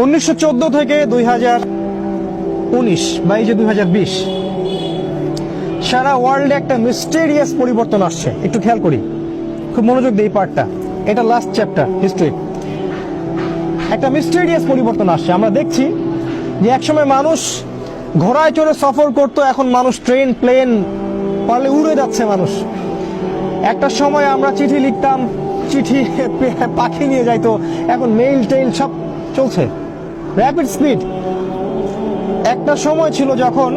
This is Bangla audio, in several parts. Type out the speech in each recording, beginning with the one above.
1914 থেকে 2019 বা এই যে 2020, সারা ওয়ার্ল্ডে একটা মিস্টেরিয়াস পরিবর্তন আসছে। একটু খেয়াল করি, খুব মনোযোগ দিই এই পার্টটা। এটা লাস্ট চ্যাপ্টার হিস্ট্রি। একটা মিস্টেরিয়াস পরিবর্তন আসছে। আমরা দেখছি যে একসময় মানুষ ঘোড়ায় চড়ে সফর করতো, এখন মানুষ ট্রেন, প্লেন, পারলে উড়ে যাচ্ছে মানুষ। একটা সময় আমরা চিঠি লিখতাম, চিঠি পাখি নিয়ে যাইতো, এখন মেইল টেইল সব চলছে র্যাপিড স্পিড। একটা সময় ছিল যখন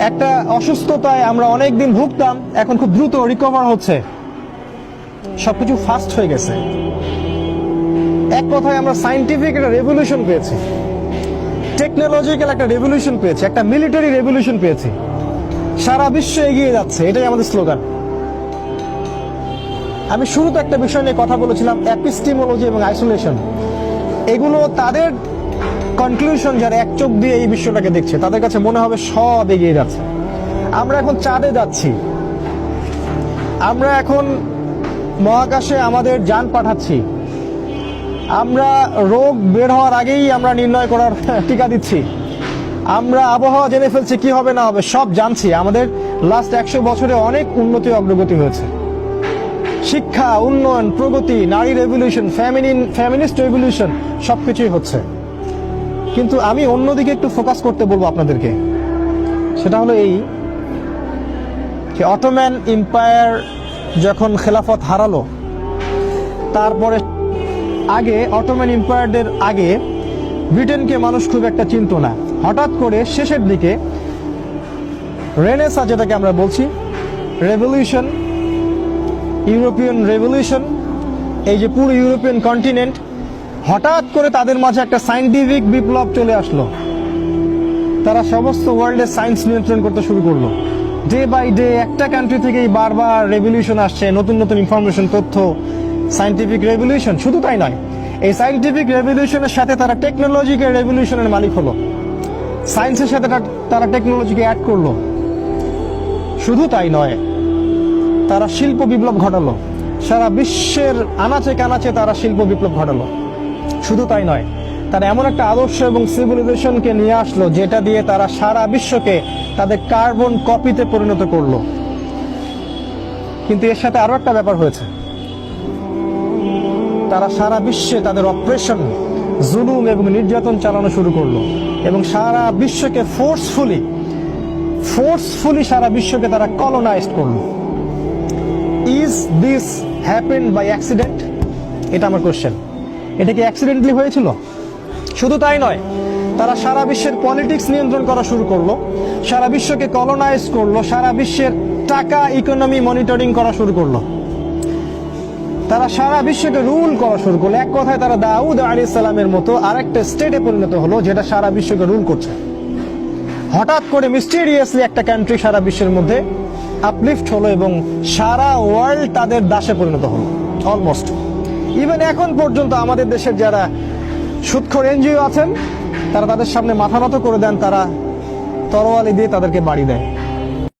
একটা অসুস্থতায় আমরা অনেক দিন ভুগতাম, এখন খুব দ্রুত রিকভার হচ্ছে, সবকিছু ফাস্ট হয়ে গেছে। এক কথায় আমরা সায়েন্টিফিক একটা রেভলিউশন পেয়েছি, টেকনোলজিক্যাল একটা রেভলিউশন পেয়েছি, একটা মিলিটারি রেভলিউশন পেয়েছি। সারা বিশ্ব এগিয়ে যাচ্ছে, এটাই আমাদের স্লোগান। আমি শুরুতে একটা বিষয় নিয়ে কথা বলেছিলাম, এপিস্টিমোলজি এবং আইসোলেশন। এগুলো তাদের কনক্লুশন, যারা এক চোখ দিয়ে এই বিশ্বটাকে দেখছে, তাদের কাছে মনে হবে সব এগিয়ে যাচ্ছে। আমরা এখন চাঁদে যাচ্ছি, আমরা এখন মহাকাশে আমাদের যান পাঠাচ্ছি, আমরা রোগ বের হওয়ার আগেই আমরা নির্ণয় করার টিকা দিচ্ছি, আমরা আবহাওয়া জেনে ফেলছি কি হবে না হবে, সব জানছি। আমাদের লাস্ট 100 বছরে অনেক উন্নতি অগ্রগতি হয়েছে। শিক্ষা, উন্নয়ন, প্রগতি, নারী রেভলিউশন, ফেমিনিস্ট রেভলিউশন, সবকিছুই হচ্ছে। কিন্তু আমি অন্যদিকে একটু ফোকাস করতে বলবো আপনাদেরকে। সেটা হলো এই যে অটোম্যান এম্পায়ার যখন খেলাফত হারালো, তারপরে আগে অটোম্যান এম্পায়ারদের আগে ব্রিটেনকে মানুষ খুব একটা চিনত না। হঠাৎ করে শেষের দিকে রেনেসাঁ, যেটাকে আমরা বলছি রেভলিউশন, ইউরোপিয়ান রেভলিউশন, এই যে পুরো ইউরোপিয়ান কন্টিনেন্ট, হঠাৎ করে তাদের মাঝে একটা সায়েন্টিফিক বিপ্লব চলে আসলো। তারা সমস্ত ওয়ার্ল্ডের সায়েন্স নিয়ন্ত্রণ করতে শুরু করলো। ডে বাই ডে একটা কান্ট্রি থেকেই বারবার রেভলিউশন আসছে, নতুন নতুন ইনফরমেশন, তথ্য, সায়েন্টিফিক রেভলিউশন। শুধু তাই নয়, এই সায়েন্টিফিক রেভলিউশনের সাথে তারা টেকনোলজিক্যাল রেভলিউশনের মালিক হলো। সায়েন্সের সাথে তারা টেকনোলজিকে অ্যাড করলো। শুধু তাই নয়, তারা শিল্প বিপ্লব ঘটালো। সারা বিশ্বের আনাচে কানাচে তারা শিল্প বিপ্লব ঘটালো। শুধু তাই নয়, তারা এমন একটা আদর্শ এবং সিভিলাইজেশনকে নিয়ে আসলো, যেটা দিয়ে তারা সারা বিশ্বকে তাদের কার্বন কপিতে পরিণত করলো। কিন্তু এর সাথে আরো একটা ব্যাপার হয়েছে, তারা সারা বিশ্বে তাদের অপারেশন, জুলুম এবং নির্যাতন চালানো শুরু করলো এবং সারা বিশ্বকে ফোর্সফুলি সারা বিশ্বকে তারা কলোনাইজড করলো। Is this happened by accident? এটা আমার কোশ্চেন। এটা কি অ্যাক্সিডেন্টলি হয়েছিল? শুধু তাই নয়, তারা সারা বিশ্বের পলিটিক্স নিয়ন্ত্রণ করা শুরু করলো, সারা বিশ্বকে কলোনাইজ করলো, সারা বিশ্বের টাকা, ইকোনমি মনিটরিং করা শুরু করলো, তারা সারা বিশ্বকে রুল করা শুরু করলো। এক কথায় তারা দাউদ আলাইহিস সালামের মতো আরেকটা স্টেটে পরিণত হলো, যেটা সারা বিশ্বকে রুল করছে। হঠাৎ করে মিস্টেরিয়াসলি একটা কান্ট্রি সারা বিশ্বের মধ্যে আপলিফট হলো এবং সারা ওয়ার্ল্ড তাদের দাসে পরিণত হলো। অলমোস্ট ইভেন এখন পর্যন্ত আমাদের দেশের যারা সুদখোর এনজিও আছেন, তারা তাদের সামনে মাথা নত করে দেন, তারা তরোয়ালি দিয়ে তাদেরকে বাড়ি দেয়।